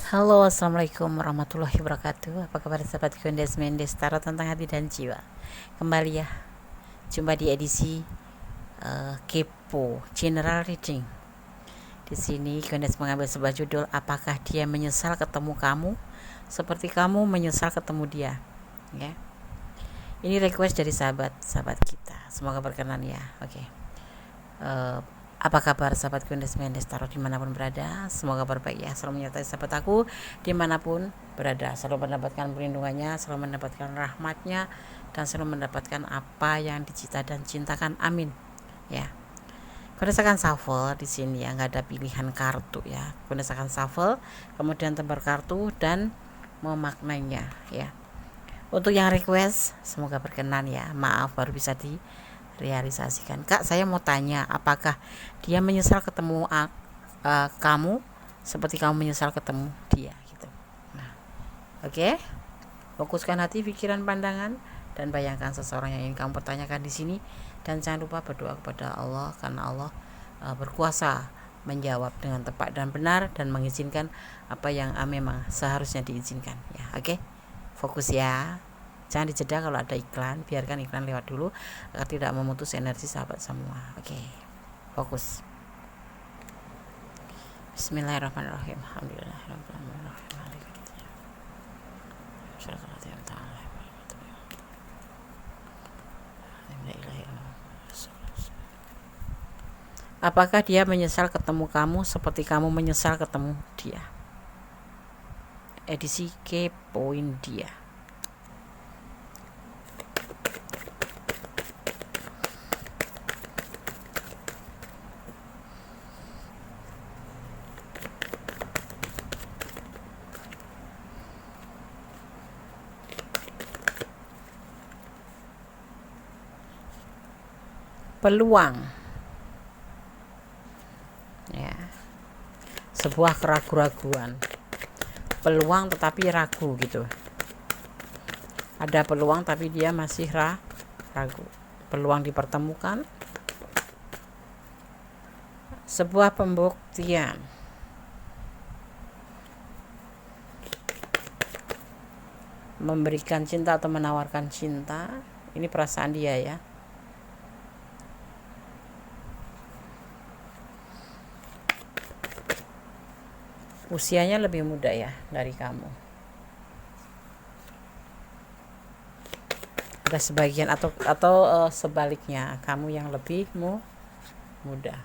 Halo, assalamualaikum warahmatullahi wabarakatuh. Apa kabar sahabat Gondes Mendes Tarot tentang hati dan jiwa. Kembali ya, jumpa di edisi Kepo General Reading. Di sini Gondes mengambil sebuah judul, apakah dia menyesal ketemu kamu seperti kamu menyesal ketemu dia. Ya, ini request dari sahabat kita. Semoga berkenan ya. Oke. Apa kabar sahabat Gondes Mendes Tarot dimanapun berada? Semoga berbaik ya, selalu menyertai sahabat aku dimanapun berada, selalu mendapatkan perlindungannya, selalu mendapatkan rahmatnya, dan selalu mendapatkan apa yang dicita dan cintakan. Amin ya. Gondes akan shuffle di sini ya, nggak ada pilihan kartu ya. Gondes akan shuffle, kemudian tebar kartu dan memaknainya ya. Untuk yang request, semoga berkenan ya. Maaf baru bisa realisasikan. Kak, saya mau tanya, apakah dia menyesal ketemu kamu seperti kamu menyesal ketemu dia gitu. Nah, oke. Fokuskan hati, pikiran, pandangan, dan bayangkan seseorang yang ingin kamu pertanyakan di sini. Dan jangan lupa berdoa kepada Allah, karena Allah berkuasa menjawab dengan tepat dan benar dan mengizinkan apa yang memang seharusnya diizinkan ya. Oke. Fokus ya. Jangan dijeda kalau ada iklan, biarkan iklan lewat dulu agar tidak memutus energi sahabat semua. Oke, fokus. Bismillahirrahmanirrahim. Alhamdulillahirrahmanirrahim. Apakah dia menyesal ketemu kamu seperti kamu menyesal ketemu dia? Edisi kepoin dia. Peluang ya, sebuah keraguan-raguan, peluang tetapi ragu gitu. Ada peluang tapi dia masih ragu. Peluang dipertemukan, sebuah pembuktian, memberikan cinta atau menawarkan cinta. Ini perasaan dia ya. Usianya lebih muda ya dari kamu. Ada sebagian atau sebaliknya, kamu yang lebih muda.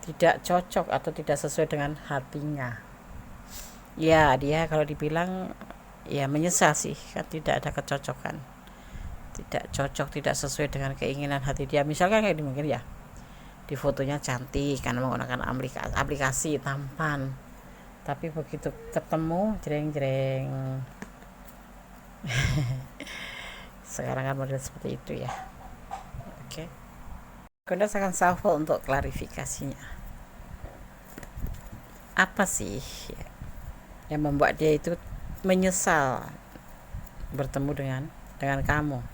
Tidak cocok atau tidak sesuai dengan hatinya. Ya, dia kalau dibilang ya menyesal sih, kan tidak ada kecocokan. Tidak cocok, tidak sesuai dengan keinginan hati dia. Misalkan kayak mungkin ya, di fotonya cantik karena menggunakan aplikasi tampan, tapi begitu ketemu jreng-jreng. Sekarang kan model seperti itu ya. Oke. Gondes akan shuffle untuk klarifikasinya. Apa sih yang membuat dia itu menyesal bertemu dengan kamu?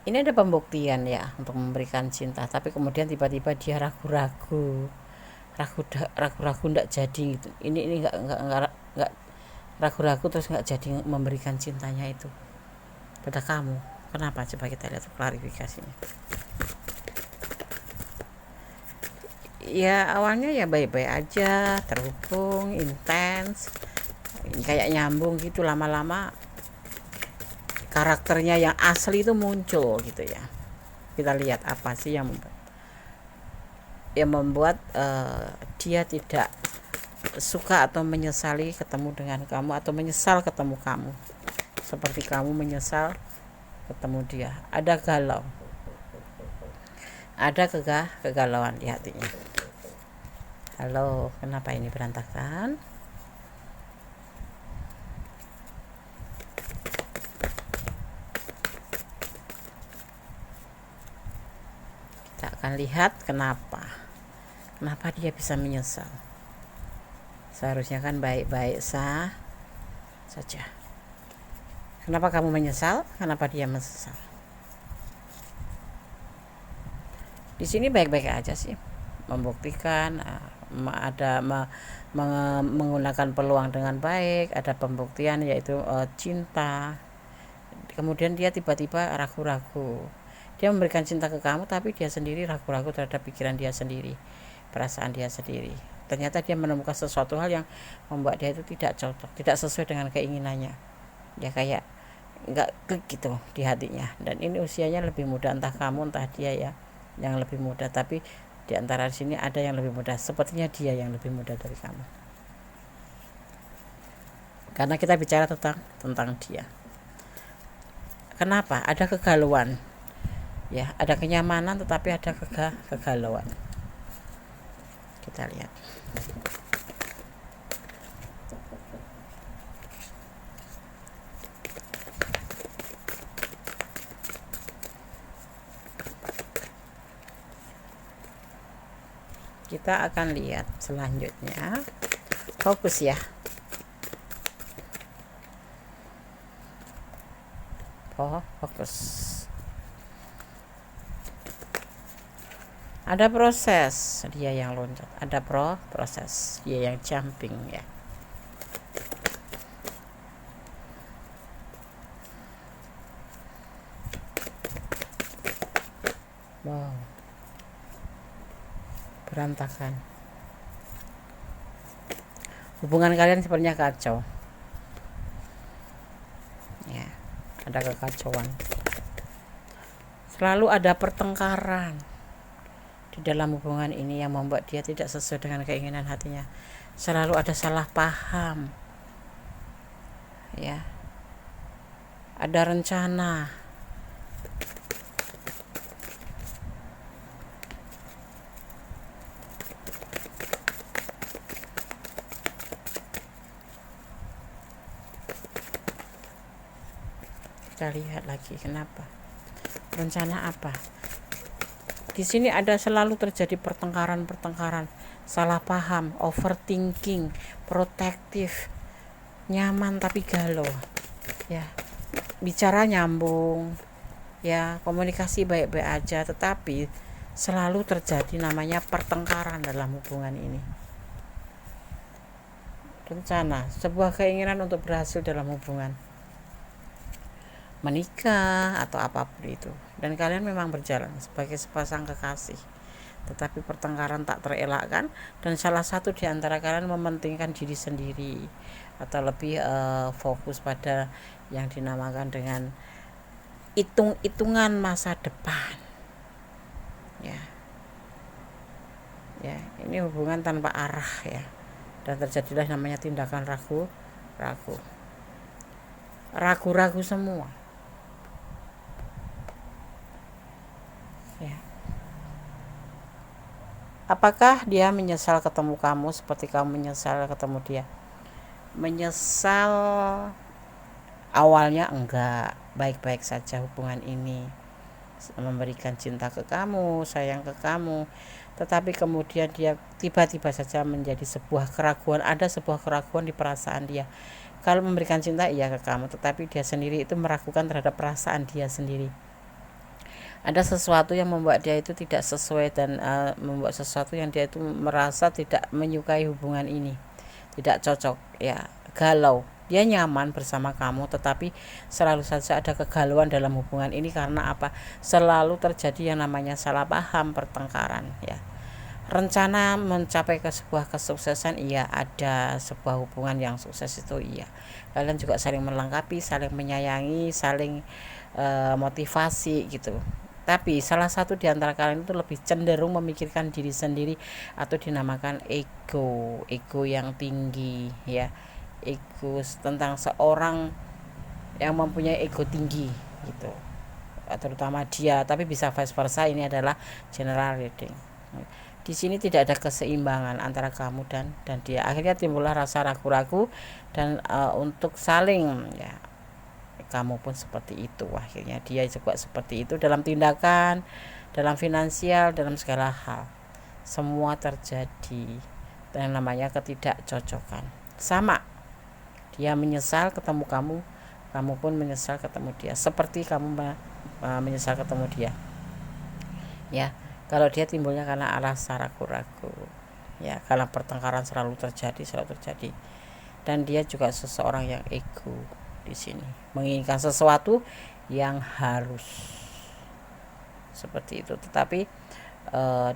Ini ada pembuktian ya untuk memberikan cinta, tapi kemudian tiba-tiba dia ragu-ragu nggak jadi gitu. Ini nggak ragu-ragu terus nggak jadi memberikan cintanya itu pada kamu. Kenapa? Coba kita lihat klarifikasinya. Ya awalnya ya baik-baik aja, terhubung, intens, kayak nyambung gitu. Lama-lama karakternya yang asli itu muncul gitu ya. Kita lihat apa sih yang membuat dia tidak suka atau menyesali ketemu dengan kamu, atau menyesal ketemu kamu seperti kamu menyesal ketemu dia. Ada galau, ada kegalauan di hatinya. Halo, kenapa ini berantakan? Kita akan lihat kenapa dia bisa menyesal. Seharusnya kan baik-baik saja. Kenapa kamu menyesal? Kenapa dia menyesal? Di sini baik-baik aja sih, membuktikan menggunakan peluang dengan baik, ada pembuktian yaitu cinta. Kemudian dia tiba-tiba ragu-ragu, dia memberikan cinta ke kamu tapi dia sendiri ragu-ragu terhadap pikiran dia sendiri, perasaan dia sendiri. Ternyata dia menemukan sesuatu hal yang membuat dia itu tidak cocok, tidak sesuai dengan keinginannya, ya kayak nggak klik gitu di hatinya. Dan ini usianya lebih muda, entah kamu entah dia ya yang lebih muda, tapi di antara sini ada yang lebih muda, sepertinya dia yang lebih muda dari kamu, karena kita bicara tentang dia. Kenapa? Ada kegalauan, ya, ada kenyamanan tetapi ada kegalauan. Kita lihat. Kita akan lihat selanjutnya. Fokus ya. Fokus. Ada proses, dia yang loncat. Ada proses, dia yang jumping ya. Wow. Berantakan. Hubungan kalian sepertinya kacau. Ya, ada kekacauan. Selalu ada pertengkaran di dalam hubungan ini yang membuat dia tidak sesuai dengan keinginan hatinya. Selalu ada salah paham. Ya. Ada rencana. Kita lihat lagi kenapa. Rencana apa? Di sini ada selalu terjadi pertengkaran, salah paham, overthinking, protektif, nyaman tapi galau. Ya, bicara nyambung, ya, komunikasi baik-baik aja, tetapi selalu terjadi namanya pertengkaran dalam hubungan ini. Rencana, sebuah keinginan untuk berhasil dalam hubungan, menikah atau apapun itu, dan kalian memang berjalan sebagai sepasang kekasih, tetapi pertengkaran tak terelakkan dan salah satu di antara kalian mementingkan diri sendiri atau lebih fokus pada yang dinamakan dengan hitung-hitungan masa depan. Ya, ini hubungan tanpa arah ya, dan terjadilah namanya tindakan ragu-ragu semua. Ya. Apakah dia menyesal ketemu kamu seperti kamu menyesal ketemu dia? Menyesal awalnya enggak, baik-baik saja hubungan ini, memberikan cinta ke kamu, sayang ke kamu, tetapi kemudian dia tiba-tiba saja menjadi sebuah keraguan. Ada sebuah keraguan di perasaan dia. Kalau memberikan cinta iya ke kamu, tetapi dia sendiri itu meragukan terhadap perasaan dia sendiri. Ada sesuatu yang membuat dia itu tidak sesuai dan membuat sesuatu yang dia itu merasa tidak menyukai hubungan ini, tidak cocok ya, galau. Dia nyaman bersama kamu tetapi selalu saja ada kegalauan dalam hubungan ini. Karena apa? Selalu terjadi yang namanya salah paham, pertengkaran ya. Rencana mencapai ke sebuah kesuksesan iya, ada sebuah hubungan yang sukses itu iya, kalian juga saling melengkapi, saling menyayangi, saling motivasi gitu. Tapi salah satu di antara kalian itu lebih cenderung memikirkan diri sendiri atau dinamakan ego yang tinggi ya. Ego tentang seorang yang mempunyai ego tinggi gitu, terutama dia, tapi bisa vice versa. Ini adalah general reading. Di sini tidak ada keseimbangan antara kamu dan dia. Akhirnya timbullah rasa ragu-ragu dan untuk saling ya, kamu pun seperti itu, akhirnya dia juga seperti itu dalam tindakan, dalam finansial, dalam segala hal. Semua terjadi yang namanya ketidakcocokan. Sama, dia menyesal ketemu kamu, kamu pun menyesal ketemu dia, seperti kamu menyesal ketemu dia ya. Kalau dia timbulnya karena alasan ragu-ragu, ya, karena pertengkaran selalu terjadi, dan dia juga seseorang yang ego di sini, menginginkan sesuatu yang harus seperti itu, tetapi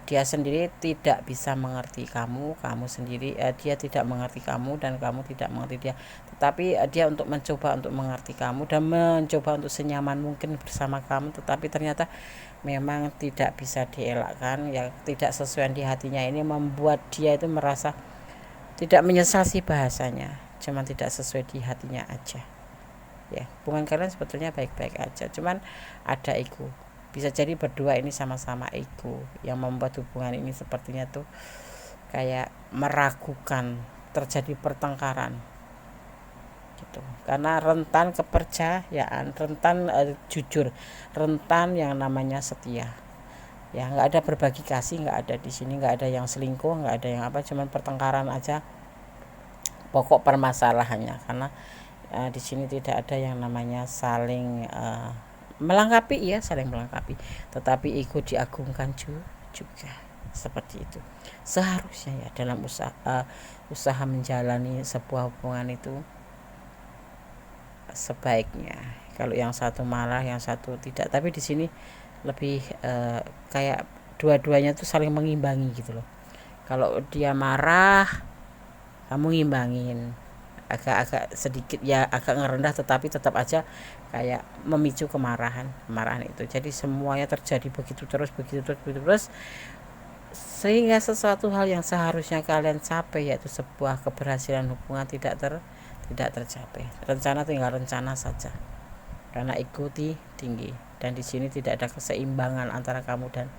dia sendiri tidak bisa mengerti kamu sendiri, dia tidak mengerti kamu dan kamu tidak mengerti dia, tetapi dia mencoba untuk mengerti kamu dan mencoba untuk senyaman mungkin bersama kamu, tetapi ternyata memang tidak bisa dielakkan, yang tidak sesuai di hatinya ini membuat dia itu merasa tidak menyesal sih bahasanya, cuman tidak sesuai di hatinya aja. Ya, hubungan kalian sebetulnya baik-baik aja, cuman ada ego. Bisa jadi berdua ini sama-sama ego yang membuat hubungan ini sepertinya tuh kayak meragukan, terjadi pertengkaran gitu, karena rentan kepercayaan, rentan jujur, rentan yang namanya setia. Ya, nggak ada berbagi kasih, nggak ada di sini, nggak ada yang selingkuh, nggak ada yang apa, cuman pertengkaran aja pokok permasalahannya, karena di sini tidak ada yang namanya saling melengkapi, ya, saling melengkapi, tetapi ego diagungkan juga seperti itu. Seharusnya ya dalam usaha menjalani sebuah hubungan itu sebaiknya kalau yang satu marah, yang satu tidak, tapi di sini lebih kayak dua-duanya tuh saling mengimbangi gitu loh. Kalau dia marah, kamu ngimbangin, agak sedikit ya, agak ngerendah, tetapi tetap aja kayak memicu kemarahan itu. Jadi semuanya terjadi begitu terus, sehingga sesuatu hal yang seharusnya kalian capai, yaitu sebuah keberhasilan hubungan, tidak tercapai. Rencana tinggal rencana saja, karena ego tinggi, dan di sini tidak ada keseimbangan antara kamu dan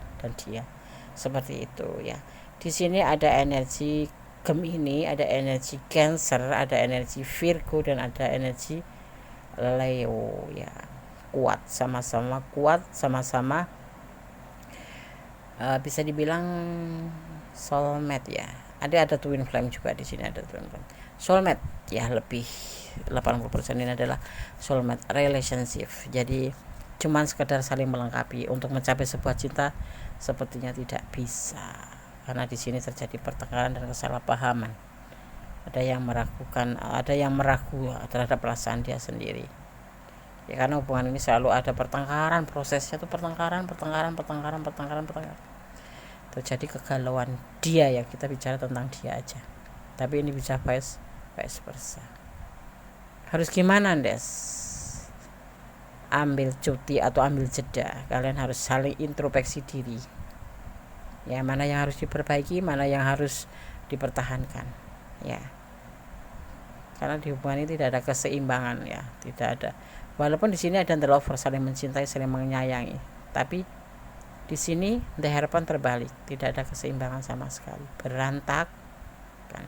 dia. Seperti itu ya. Di sini ada energi Gemini, ada energi Cancer, ada energi Virgo, dan ada energi Leo ya. Kuat, sama-sama kuat, sama-sama bisa dibilang soulmate ya. Ada twin flame juga di sini, ada twin flame. Soulmate ya, lebih 80% ini adalah soulmate relationship. Jadi cuman sekedar saling melengkapi. Untuk mencapai sebuah cinta sepertinya tidak bisa, karena di sini terjadi pertengkaran dan kesalahpahaman. Ada yang meragukan, ada yang meragu terhadap perasaan dia sendiri. Ya, karena hubungan ini selalu ada pertengkaran, prosesnya tuh pertengkaran. Terjadi kegalauan dia, ya, kita bicara tentang dia aja. Tapi ini bisa vice versa. Harus gimana, Des? Ambil cuti atau ambil jeda. Kalian harus saling introspeksi diri. Ya, mana yang harus diperbaiki, mana yang harus dipertahankan, ya, karena di hubungan ini tidak ada keseimbangan, ya, tidak ada. Walaupun di sini ada the lover, saling mencintai, saling menyayangi, tapi di sini the harapan terbalik, tidak ada keseimbangan sama sekali, berantakan.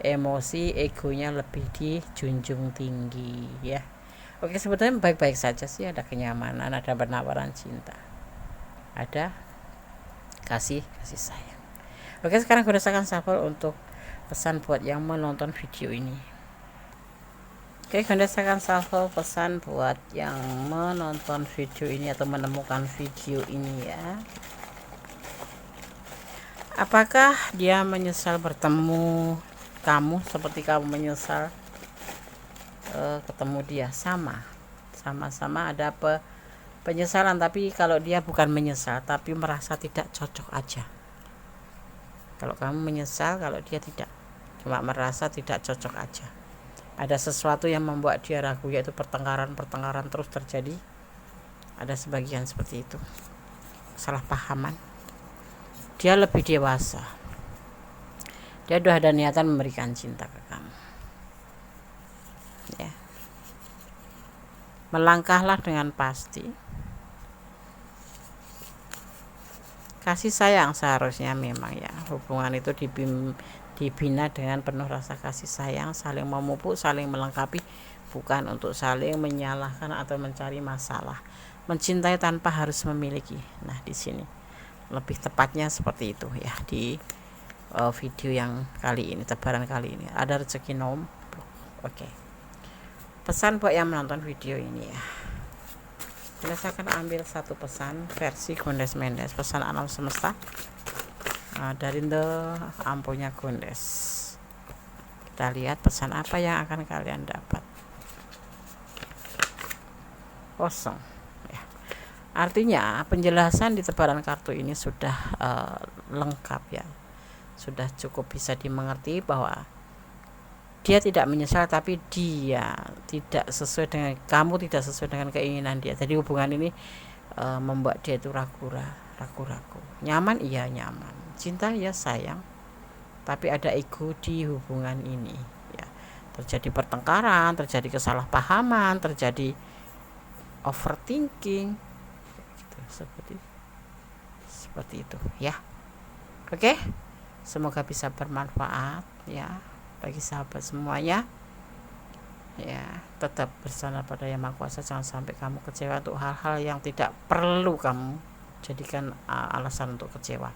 Emosi, egonya lebih dijunjung tinggi, ya. Oke, sebetulnya baik-baik saja sih, ada kenyamanan, ada penawaran cinta, ada kasih sayang. Oke, sekarang gue rasakan shuffle untuk pesan buat yang menonton video ini. Oke, gue rasakan shuffle pesan buat yang menonton video ini atau menemukan video ini, ya. Apakah dia menyesal bertemu kamu seperti kamu menyesal ketemu dia? Sama-sama ada penyesalan, tapi kalau dia bukan menyesal tapi merasa tidak cocok aja. Kalau kamu menyesal, kalau dia tidak, cuma merasa tidak cocok aja. Ada sesuatu yang membuat dia ragu, yaitu pertengkaran terus terjadi. Ada sebagian seperti itu, salah pahaman. Dia lebih dewasa, dia sudah ada niatan memberikan cinta ke kamu, ya. Melangkahlah dengan pasti. Kasih sayang seharusnya memang, ya, hubungan itu dibina dengan penuh rasa kasih sayang, saling memupuk, saling melengkapi, bukan untuk saling menyalahkan atau mencari masalah. Mencintai tanpa harus memiliki. Nah, di sini lebih tepatnya seperti itu, ya, di video yang kali ini, tebaran kali ini ada rezeki nomplok. Oke. Pesan buat yang menonton video ini, ya. Saya akan ambil satu pesan versi Gondes Mendes, pesan alam semesta dari The Ampunya Gondes. Kita lihat pesan apa yang akan kalian dapat. Kosong ya. Artinya penjelasan di tebaran kartu ini sudah lengkap ya, sudah cukup bisa dimengerti bahwa dia tidak menyesal, tapi dia tidak sesuai dengan kamu, tidak sesuai dengan keinginan dia. Jadi hubungan ini membuat dia itu ragu-ragu. Nyaman, iya nyaman, cinta ya sayang, tapi ada ego di hubungan ini ya. Terjadi pertengkaran, terjadi kesalahpahaman, terjadi overthinking gitu, seperti itu ya. Oke, semoga bisa bermanfaat ya bagi sahabat semuanya ya. Tetap bersandar pada Yang Maha Kuasa, jangan sampai kamu kecewa untuk hal-hal yang tidak perlu kamu jadikan alasan untuk kecewa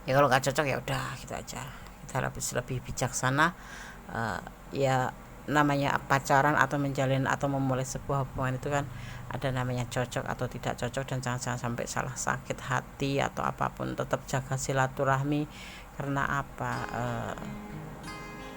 ya. Kalau nggak cocok ya udah gitu aja, kita lebih bijaksana ya. Namanya pacaran atau menjalin atau memulai sebuah hubungan itu kan ada namanya cocok atau tidak cocok, dan jangan sampai salah sakit hati atau apapun. Tetap jaga silaturahmi, karena apa,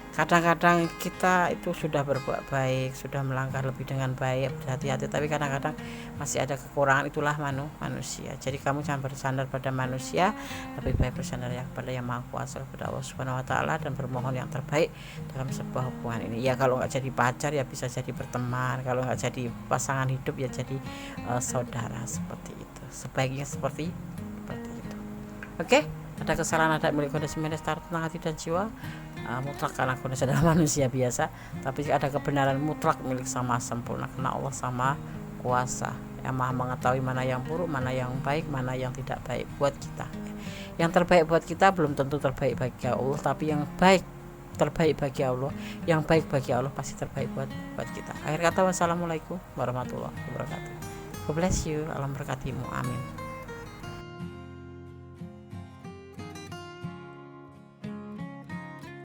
kadang-kadang kita itu sudah berbuat baik, sudah melangkah lebih dengan baik, berhati-hati, tapi kadang-kadang masih ada kekurangan. Itulah manusia. Jadi kamu jangan bersandar pada manusia, lebih baik bersandar pada Yang Maha Kuasa, pada Allah Subhanahu Wa Taala, dan bermohon yang terbaik dalam sebuah hubungan ini ya. Kalau nggak jadi pacar ya bisa jadi berteman, kalau nggak jadi pasangan hidup ya jadi saudara, seperti itu. Sebaiknya seperti itu. Oke, ada kesalahan, ada milik Gondes Mendes Tarot tentang hati dan jiwa mutlak, karena Gondes adalah manusia biasa, tapi ada kebenaran mutlak milik sama sempurna, karena Allah sama kuasa yang maha mengetahui mana yang buruk, mana yang baik, mana yang tidak baik buat kita. Yang terbaik buat kita belum tentu terbaik bagi Allah, tapi yang baik terbaik bagi Allah, yang baik bagi Allah pasti terbaik buat kita. Akhir kata, wassalamualaikum warahmatullahi wabarakatuh. God bless you, alam berkatimu, amin.